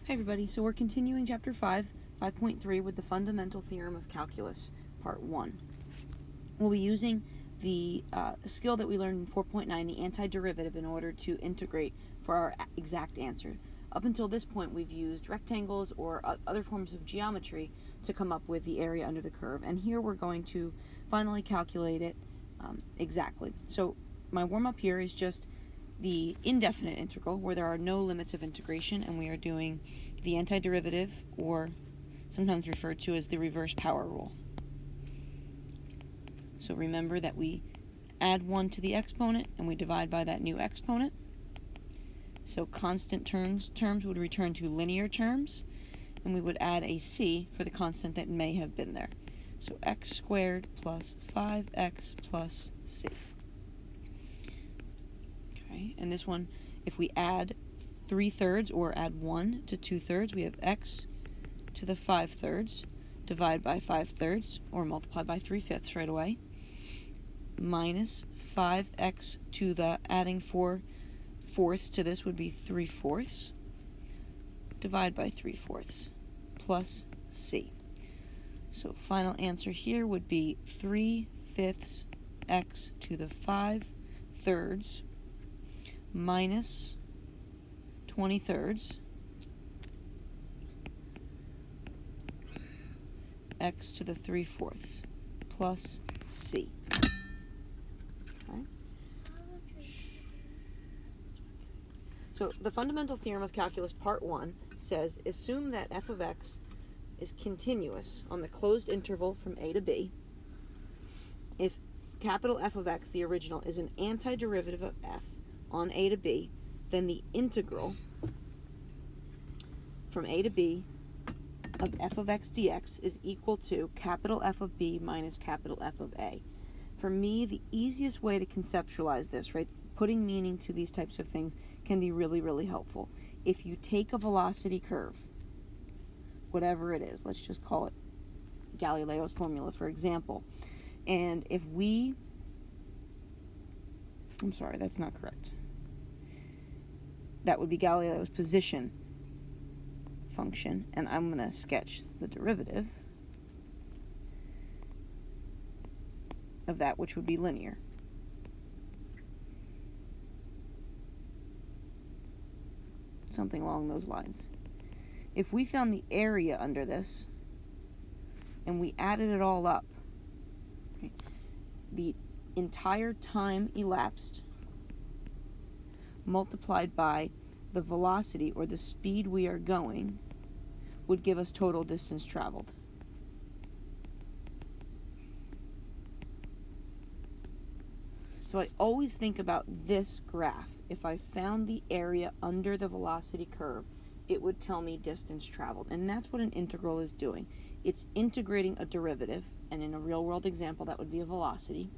Hi everybody, so we're continuing chapter 5.3 with the fundamental theorem of calculus, part 1. We'll be using the skill that we learned in 4.9, the antiderivative, in order to integrate for our exact answer. Up until this point, we've used rectangles or other forms of geometry to come up with the area under the curve, and here we're going to finally calculate it exactly. So my warm-up here is just the indefinite integral, where there are no limits of integration, and we are doing the antiderivative, or sometimes referred to as the reverse power rule. So remember that we add 1 to the exponent, and we divide by that new exponent. So constant terms would return to linear terms, and we would add a c for the constant that may have been there. So x squared plus 5x plus c. Okay, and this one, if we add 3/3 or add 1 to 2/3, we have x to the 5/3, divide by 5/3, or multiply by 3/5 right away, minus 5x to the, adding 4/4 to this would be 3/4, divide by 3/4, plus c. So final answer here would be 3/5 x to the 5/3 minus 20/3 x to the 3/4 plus c. Okay. So the fundamental theorem of calculus part 1 says, assume that f of x is continuous on the closed interval from a to b if capital F of x, the original, is an antiderivative of f on a to b, then the integral from a to b of f of x dx is equal to capital F of b minus capital F of a. For me, the easiest way to conceptualize this, right, putting meaning to these types of things, can be really, really helpful. If you take a velocity curve, whatever it is, let's just call it Galileo's formula, for example, and if we, I'm sorry, that's not correct. That would be Galileo's position function, and I'm going to sketch the derivative of that, which would be linear. Something along those lines. If we found the area under this, and we added it all up, right, the entire time elapsed multiplied by the velocity, or the speed we are going, would give us total distance traveled. So I always think about this graph. If I found the area under the velocity curve, it would tell me distance traveled. And that's what an integral is doing. It's integrating a derivative, and in a real-world example, that would be a velocity.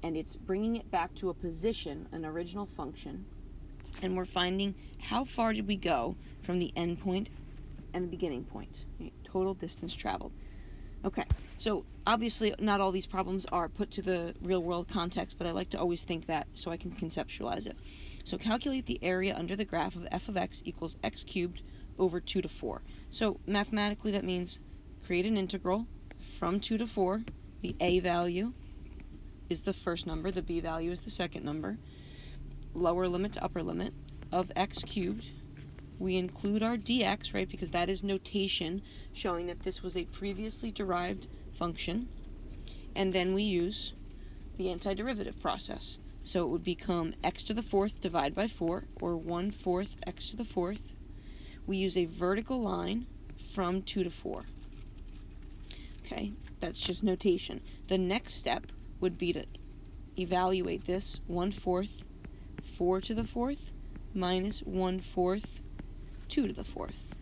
And it's bringing it back to a position, an original function, and we're finding how far did we go from the end point and the beginning point, right? Total distance traveled. Okay, so obviously not all these problems are put to the real-world context, but I like to always think that so I can conceptualize it. So calculate the area under the graph of f of x equals x cubed over 2 to 4. So mathematically that means create an integral from 2 to 4. The a value is the first number, the b value is the second number. Lower limit to upper limit of x cubed. We include our dx, right, because that is notation showing that this was a previously derived function. And then we use the antiderivative process. So it would become x to the 4th divided by 4, or 1/4 x to the 4th. We use a vertical line from 2 to 4. Okay, that's just notation. The next step would be to evaluate this 1/4 4 to the 4th minus 1/4 2 to the 4th,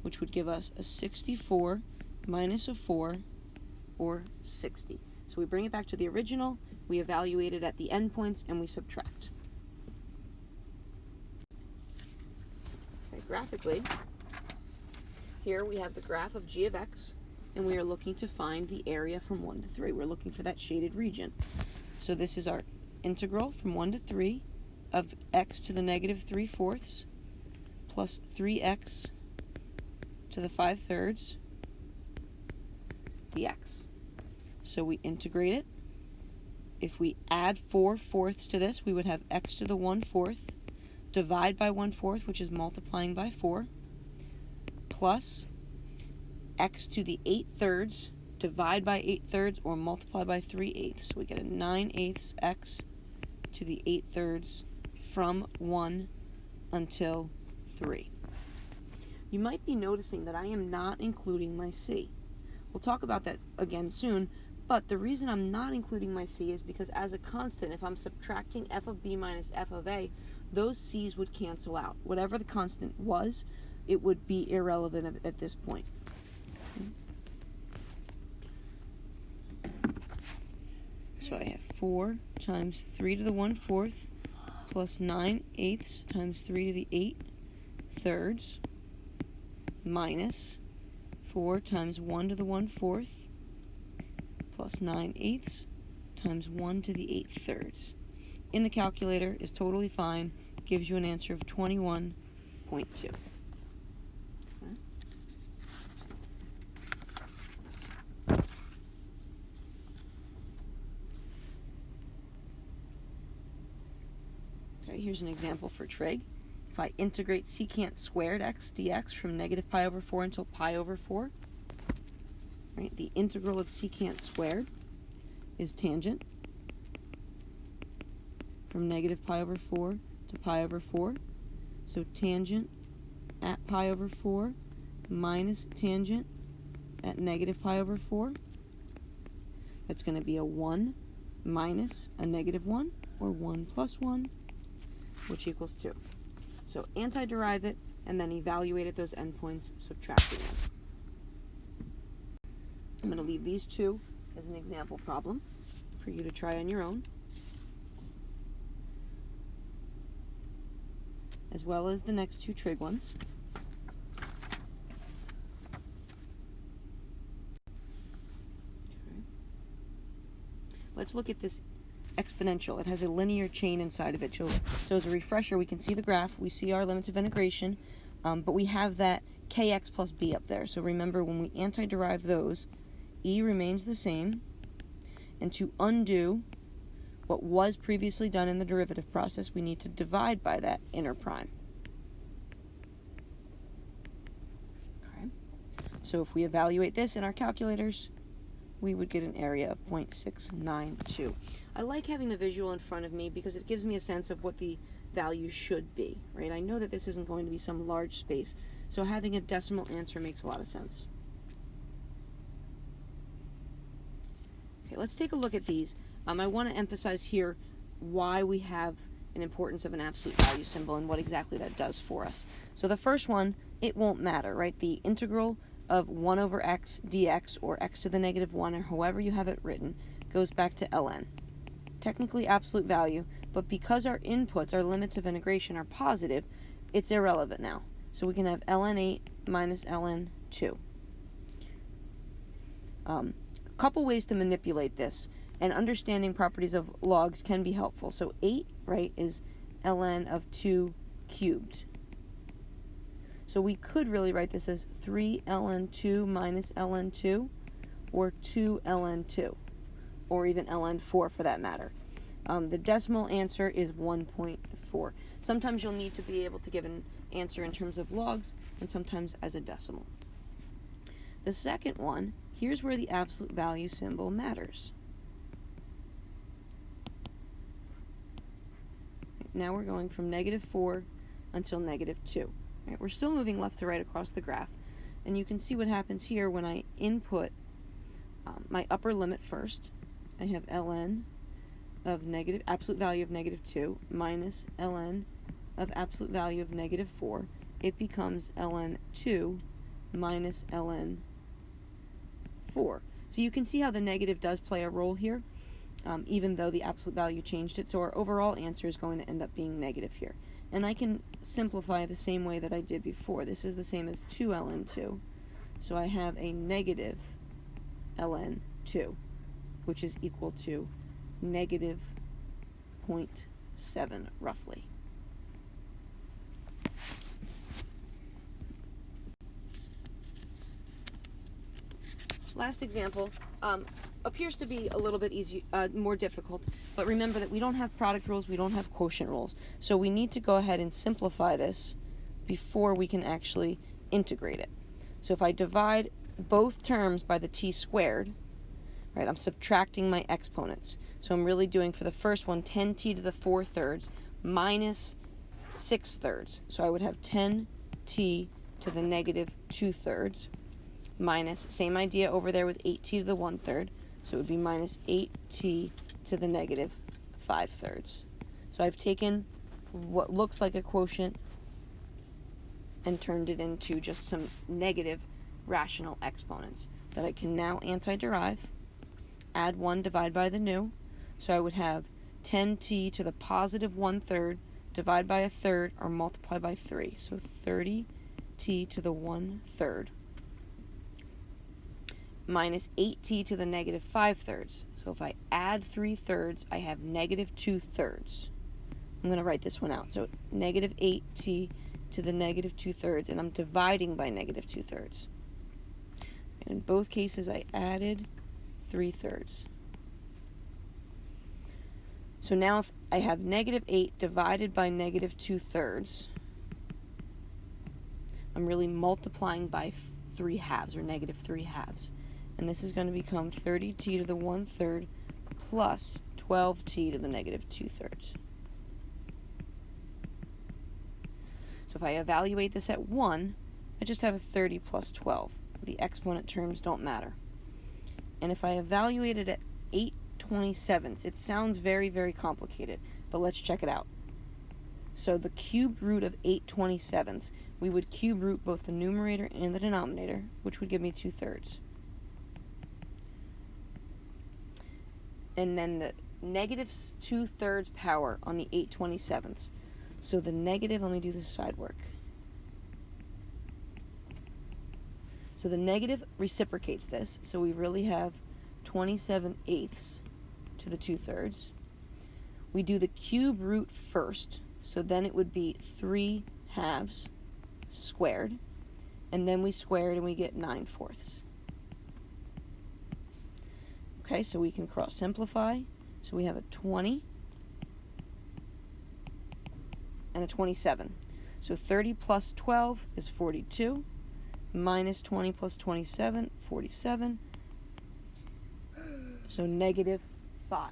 which would give us a 64 minus a 4, or 60. So we bring it back to the original, we evaluate it at the endpoints, and we subtract. Okay, graphically, here we have the graph of g of x, and we are looking to find the area from 1 to 3. We're looking for that shaded region. So this is our integral from 1 to 3 of x to the negative 3/4 plus 3x to the 5/3 dx. So we integrate it. If we add 4/4 to this, we would have x to the 1/4, divide by 1/4, which is multiplying by 4, plus x to the 8/3, divide by 8/3, or multiply by 3/8. So we get a 9/8 x to the 8/3 from 1 until 3. You might be noticing that I am not including my c. We'll talk about that again soon, but the reason I'm not including my c is because as a constant, if I'm subtracting f of b minus f of a, those c's would cancel out. Whatever the constant was, it would be irrelevant at this point. So I have 4 times 3 to the 1/4 plus 9/8 times 3 to the 8/3 minus 4 times 1 to the 1/4 plus 9/8 times 1 to the 8/3. In the calculator is totally fine, gives you an answer of 21.2. Okay, here's an example for trig. If I integrate secant squared x dx from negative pi over 4 until pi over 4, right, the integral of secant squared is tangent from negative pi over 4 to pi over 4. So tangent at pi over 4 minus tangent at negative pi over 4. That's going to be a 1 minus a negative 1, or 1 plus 1, which equals 2. So antiderive it, and then evaluate at those endpoints, subtracting them. I'm going to leave these two as an example problem for you to try on your own, as well as the next two trig ones. Okay. Let's look at this exponential. It has a linear chain inside of it. So as a refresher, we can see the graph, we see our limits of integration, but we have that kx plus b up there. So remember, when we antiderive those, e remains the same, and to undo what was previously done in the derivative process, we need to divide by that inner prime. Okay. So if we evaluate this in our calculators, we would get an area of 0.692. I like having the visual in front of me because it gives me a sense of what the value should be, right? I know that this isn't going to be some large space, so having a decimal answer makes a lot of sense. Okay, let's take a look at these. I want to emphasize here why we have an importance of an absolute value symbol and what exactly that does for us. So the first one, it won't matter, right? The integral of 1 over x dx, or x to the negative 1, or however you have it written, goes back to ln. Technically absolute value, but because our inputs, our limits of integration, are positive, it's irrelevant now. So we can have ln 8 minus ln 2. A couple ways to manipulate this, and understanding properties of logs can be helpful. So 8, right, is ln of 2 cubed. So we could really write this as 3 ln 2 minus ln 2, or 2 ln 2, or even ln 4 for that matter. The decimal answer is 1.4. Sometimes you'll need to be able to give an answer in terms of logs, and sometimes as a decimal. The second one, here's where the absolute value symbol matters. Now we're going from negative 4 until negative 2. Right, we're still moving left to right across the graph, and you can see what happens here when I input my upper limit first. I have ln of absolute value of negative 2 minus ln of absolute value of negative 4. It becomes ln 2 minus ln 4. So you can see how the negative does play a role here, even though the absolute value changed it. So our overall answer is going to end up being negative here. And I can simplify the same way that I did before. This is the same as 2 ln 2. So I have a negative ln 2, which is equal to negative 0.7 roughly. Last example appears to be a little bit more difficult, but remember that we don't have product rules, we don't have quotient rules. So we need to go ahead and simplify this before we can actually integrate it. So if I divide both terms by the t squared, right, I'm subtracting my exponents. So I'm really doing, for the first one, 10t to the 4 thirds minus 6 thirds. So I would have 10t to the negative 2 thirds minus, same idea over there with 8t to the 1 third. So it would be minus 8t to the negative 5 thirds. So I've taken what looks like a quotient and turned it into just some negative rational exponents that I can now antiderive, add 1, divide by the new. So I would have 10t to the positive 1 third, divide by a third, or multiply by 3. So 30t to the 1 third minus 8t to the negative 5 thirds. So if I add 3 thirds, I have negative 2 thirds. I'm going to write this one out. So negative 8t to the negative 2 thirds, and I'm dividing by negative 2 thirds. And in both cases, I added 3 thirds. So now if I have negative 8 divided by negative 2 thirds, I'm really multiplying by 3 halves, or negative 3 halves. And this is going to become 30t to the 1 third plus 12t to the negative 2 thirds. So if I evaluate this at 1, I just have a 30 plus 12. The exponent terms don't matter. And if I evaluate it at 8/27, it sounds very, very complicated, but let's check it out. So the cube root of 8/27, we would cube root both the numerator and the denominator, which would give me 2 thirds. And then the negative 2 thirds power on the 8/27. So the negative, let me do the side work. So the negative reciprocates this, so we really have 27/8 to the 2 thirds. We do the cube root first, so then it would be 3 halves squared, and then we square it and we get 9/4. Okay, so we can cross simplify. So we have a 20 and a 27. So 30 plus 12 is 42, minus 20 plus 27, 47. So negative 5.